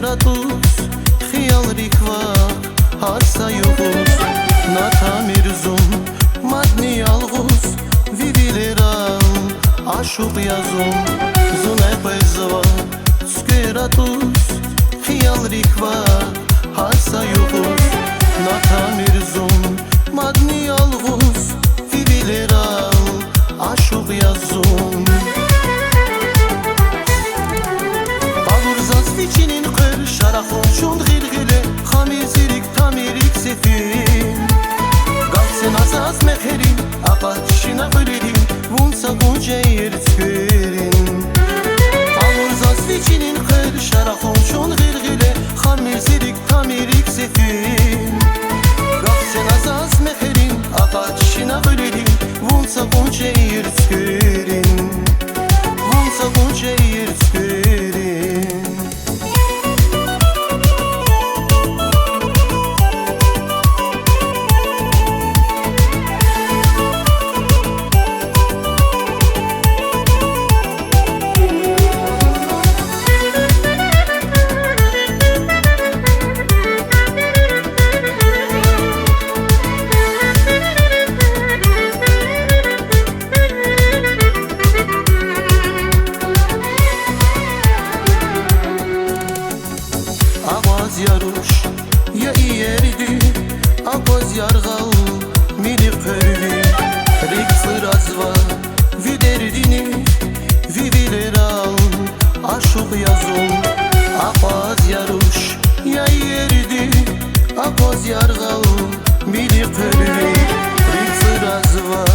Skeratus, خيال ريكوا هارسا يغوز ناتا ميرزوم مدني الغوز Vivileram, aşık yazım Zune bezva Skeratus, خيال ريكوا هارسا يغوز ناتا ميرزوم مدني الغوز Vivileram, aşık yazım Zazviçinin kır şarafon şund gilgile Xamizirik tamirik sefin Galsen azaz meherin Aqat şina gülidin Vunsa gunca yertgürin Zazviçinin kır şarafon şund gilgile Xamizirik tamirik sefin Galsen azaz meherin Aqat şina gülidin Vunsa gunca yertgürin Vunsa gunca yertgürin Yaruş ya iyerdi Akoz yargal mili körvi Rik sırazva viderdini Vivileram aşık yazım Akoz yaruş ya iyerdi Akoz yargal mili körvi Rik sırazva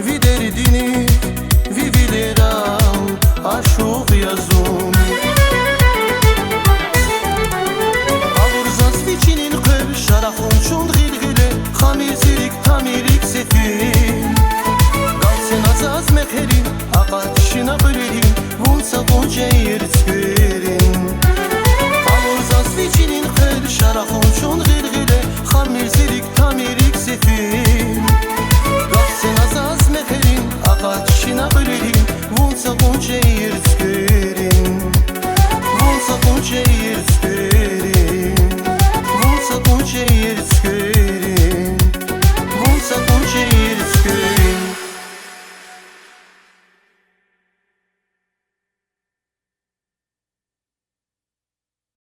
viderdini Vivileram aşık yazım Şarafon şund gilgile Xamizirik tamirik sefin Galsen azaz meherin Aqat şina gülidin Vunsa gunca yertgürin Zazviçinin kır Şarafon şund gilgile Xamizirik tamirik sefin Galsen azaz meherin Aqat şina gülidin Vunsa gunca